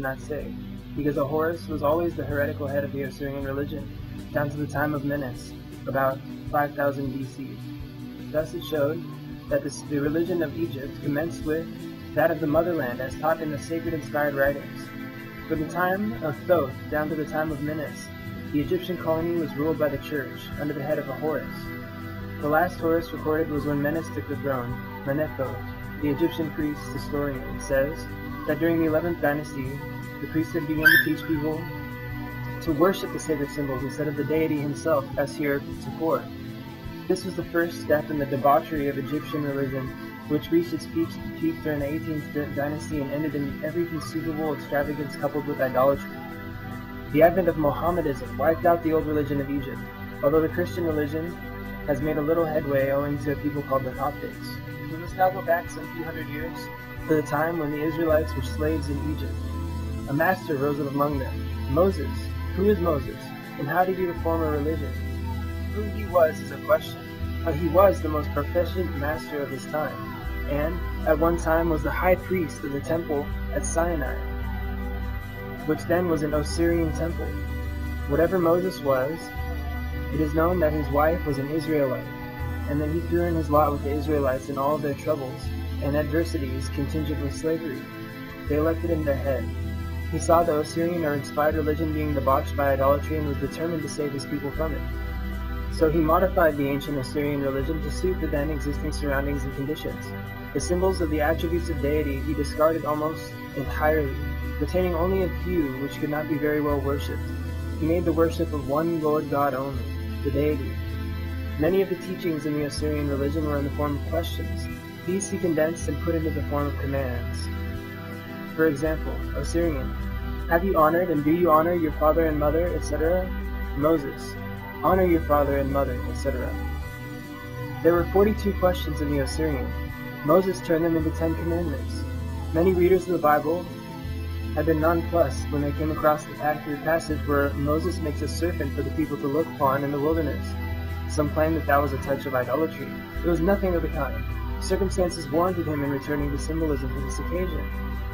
not say, because Horus was always the heretical head of the Osirian religion, down to the time of Menes, about 5000 BC. Thus it showed that the religion of Egypt commenced with that of the Motherland as taught in the sacred inspired writings. From the time of Thoth down to the time of Menes, the Egyptian colony was ruled by the church, under the head of a Horus. The last Horus recorded was when Menes took the throne. Manetho, the Egyptian priest historian, says that during the 11th dynasty, the priesthood began to teach people to worship the sacred symbols instead of the deity himself, as heretofore. This was the first step in the debauchery of Egyptian religion, which reached its peak during the 18th dynasty and ended in every conceivable extravagance coupled with idolatry. The advent of Mohammedanism wiped out the old religion of Egypt, although the Christian religion has made a little headway owing to a people called the Coptics. We must now go back some few hundred years to the time when the Israelites were slaves in Egypt. A master rose up among them, Moses. Who is Moses, and how did he reform a religion? Who he was is a question, but he was the most proficient master of his time, and at one time was the high priest of the temple at Sinai, which then was an Osirian temple. Whatever Moses was, it is known that his wife was an Israelite, and that he threw in his lot with the Israelites in all of their troubles and adversities contingent with slavery. They elected him their head. He saw the Osirian or inspired religion being debauched by idolatry and was determined to save his people from it. So he modified the ancient Osirian religion to suit the then existing surroundings and conditions. The symbols of the attributes of deity he discarded almost entirely, retaining only a few which could not be very well worshipped. He made the worship of one Lord God only, the deity. Many of the teachings in the Osirian religion were in the form of questions. These he condensed and put into the form of commands. For example, Osirian, have you honored and do you honor your father and mother, etc.? Moses, honor your father and mother, etc. There were 42 questions in the Osirian. Moses turned them into 10 commandments. Many readers of the Bible had been nonplussed when they came across the passage where Moses makes a serpent for the people to look upon in the wilderness. Some claim that that was a touch of idolatry. It was nothing of the kind. Circumstances warranted him in returning to symbolism for this occasion.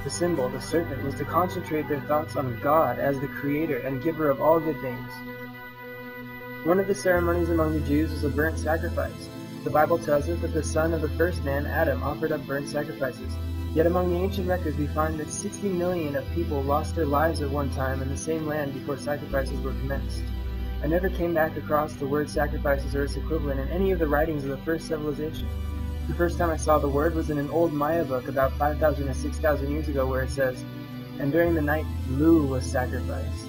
The symbol, the serpent, was to concentrate their thoughts on God as the creator and giver of all good things. One of the ceremonies among the Jews was a burnt sacrifice. The Bible tells us that the son of the first man, Adam, offered up burnt sacrifices. Yet among the ancient records we find that 60 million of people lost their lives at one time in the same land before sacrifices were commenced. I never came back across the word sacrifices or its equivalent in any of the writings of the first civilization. The first time I saw the word was in an old Maya book about 5,000 or 6,000 years ago where it says, and during the night Lu was sacrificed.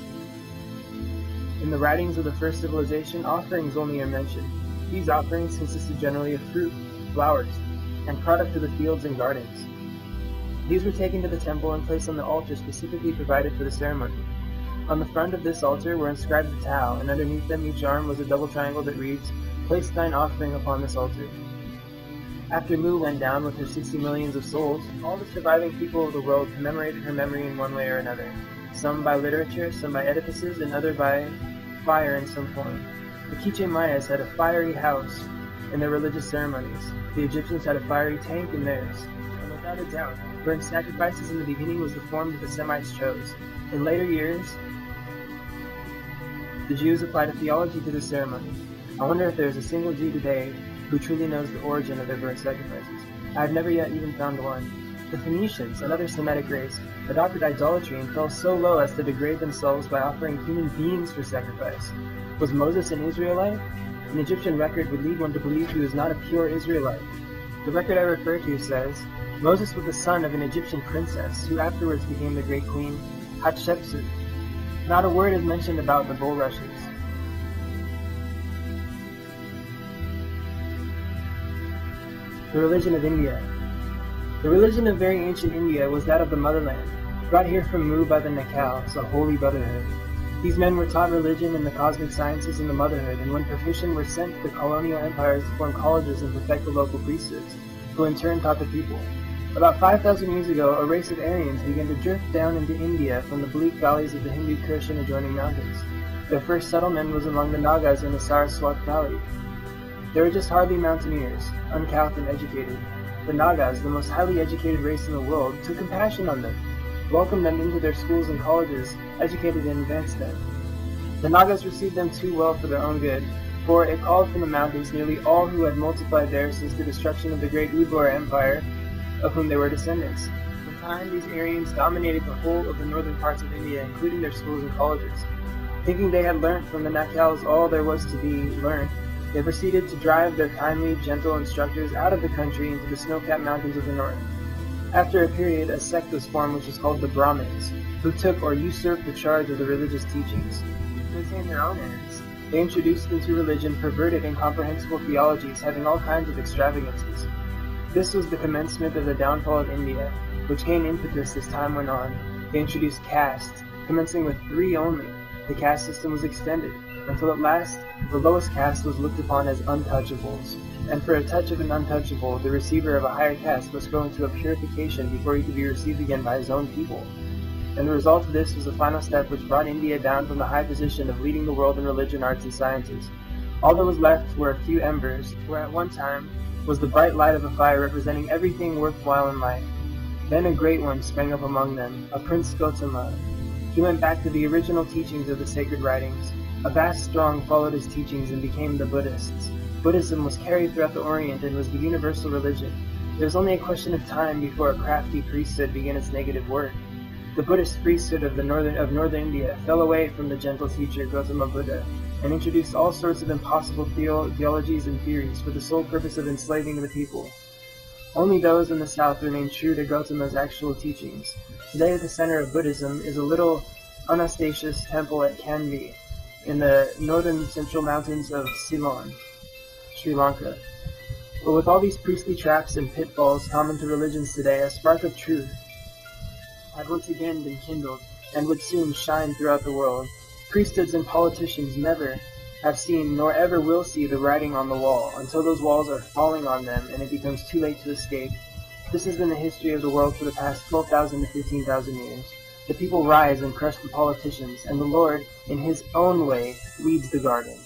In the writings of the first civilization, offerings only are mentioned. These offerings consisted generally of fruit, flowers, and product of the fields and gardens. These were taken to the temple and placed on the altar specifically provided for the ceremony. On the front of this altar were inscribed the Tau, and underneath them each arm was a double triangle that reads, place thine offering upon this altar. After Mu went down with her 60 millions of souls, all the surviving people of the world commemorated her memory in one way or another, some by literature, some by edifices, and other by fire in some form. The Quiche Mayas had a fiery house in their religious ceremonies. The Egyptians had a fiery tank in theirs. And without a doubt, burnt sacrifices in the beginning was the form that the Semites chose. In later years, the Jews applied a theology to this ceremony. I wonder if there is a single Jew today who truly knows the origin of their burnt sacrifices. I have never yet even found one. The Phoenicians, another Semitic race, adopted idolatry and fell so low as to degrade themselves by offering human beings for sacrifice. Was Moses an Israelite? An Egyptian record would lead one to believe he was not a pure Israelite. The record I refer to says, Moses was the son of an Egyptian princess, who afterwards became the great queen Hatshepsut. Not a word is mentioned about the bulrushes. The religion of India. The religion of very ancient India was that of the Motherland, brought here from Mu by the Nakals, a holy brotherhood. These men were taught religion and the cosmic sciences in the motherhood, and when proficient were sent to the colonial empires to form colleges and perfect the local priesthoods, who in turn taught the people. About 5,000 years ago, a race of Aryans began to drift down into India from the bleak valleys of the Hindu Kush and adjoining mountains. Their first settlement was among the Nagas in the Saraswat Valley. They were just hardly mountaineers, uncouth and educated. The Nagas, the most highly educated race in the world, took compassion on them. welcomed them into their schools and colleges, educated and advanced them. The Nagas received them too well for their own good, for it called from the mountains nearly all who had multiplied there since the destruction of the great Uyghur Empire, of whom they were descendants. In time, these Aryans dominated the whole of the northern parts of India, including their schools and colleges. Thinking they had learnt from the Nakals all there was to be learnt, they proceeded to drive their kindly, gentle instructors out of the country into the snow-capped mountains of the north. After a period, a sect was formed which is called the Brahmins, who took or usurped the charge of the religious teachings. To attain their own ends, they introduced into religion perverted, incomprehensible theologies having all kinds of extravagances. This was the commencement of the downfall of India, which gained impetus as time went on. They introduced castes, commencing with 3 only. The caste system was extended, until at last the lowest caste was looked upon as untouchables, and for a touch of an untouchable, the receiver of a higher caste must go into a purification before he could be received again by his own people. And the result of this was the final step which brought India down from the high position of leading the world in religion, arts, and sciences. All that was left were a few embers, where at one time was the bright light of a fire representing everything worthwhile in life. Then a great one sprang up among them, a Prince Gautama. He went back to the original teachings of the sacred writings. A vast throng followed his teachings and became the Buddhists. Buddhism was carried throughout the Orient and was the universal religion. There was only a question of time before a crafty priesthood began its negative work. The Buddhist priesthood of northern India fell away from the gentle teacher Gautama Buddha and introduced all sorts of impossible theologies and theories for the sole purpose of enslaving the people. Only those in the south remained true to Gautama's actual teachings. Today at the center of Buddhism is a little unostasious temple at Kanvi, in the northern central mountains of Ceylon, Sri Lanka. But with all these priestly traps and pitfalls common to religions today, a spark of truth had once again been kindled and would soon shine throughout the world. Priesthoods and politicians never have seen nor ever will see the writing on the wall until those walls are falling on them and it becomes too late to escape. This has been the history of the world for the past 12,000 to 15,000 years. The people rise and crush the politicians, and the Lord, in his own way, weeds the garden.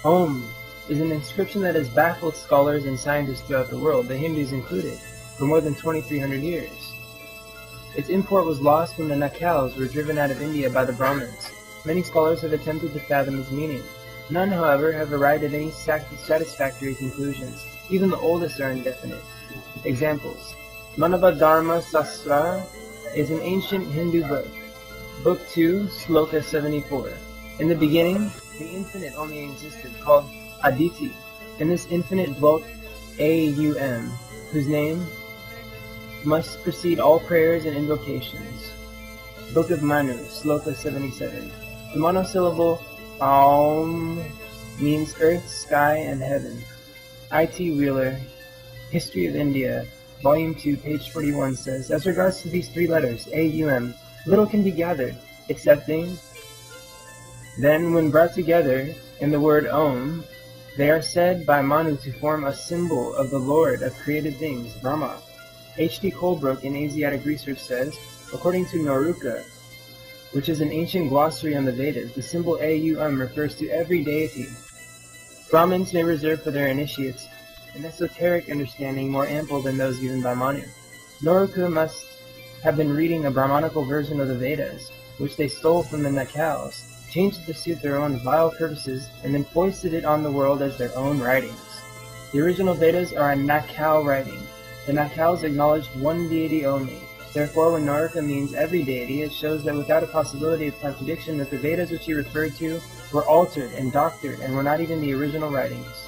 Om is an inscription that has baffled scholars and scientists throughout the world, the Hindus included, for more than 2,300 years. Its import was lost when the Nakals were driven out of India by the Brahmins. Many scholars have attempted to fathom its meaning. None, however, have arrived at any satisfactory conclusions. Even the oldest are indefinite. Examples. Manavadharma Sastra is an ancient Hindu book. Book 2, Sloka 74. In the beginning, the infinite only existed, called Aditi. In this infinite dwelt Aum, whose name must precede all prayers and invocations. Book of Manu, Sloka 77. The monosyllable Aum means earth, sky, and heaven. I.T. Wheeler, History of India, Volume 2, page 41 says, as regards to these 3 letters, A-U-M, little can be gathered, excepting then when brought together in the word Om, they are said by Manu to form a symbol of the Lord of created things, Brahma. H.D. Colebrook in Asiatic Research says, according to Noruka, which is an ancient glossary on the Vedas, the symbol A-U-M refers to every deity. Brahmins may reserve for their initiates an esoteric understanding more ample than those given by Manu. Noruka must have been reading a Brahmanical version of the Vedas, which they stole from the Nakals, changed it to suit their own vile purposes, and then foisted it on the world as their own writings. The original Vedas are a Nakal writing. The Nakals acknowledged one deity only. Therefore, when Noruka means every deity, it shows that without a possibility of contradiction that the Vedas which he referred to were altered and doctored and were not even the original writings.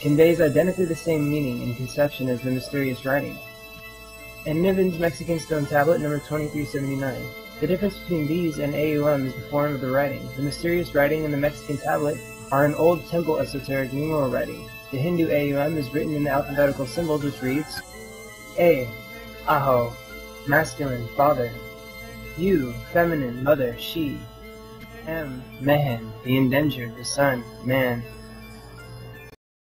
Conveys identically the same meaning and conception as the mysterious writing. And Niven's Mexican Stone Tablet, number 2379. The difference between these and AUM is the form of the writing. The mysterious writing and the Mexican tablet are an old temple esoteric numeral writing. The Hindu AUM is written in the alphabetical symbols which reads A, Aho, masculine, father. U, feminine, mother, she. M, Mehen, the indentured, the son, man.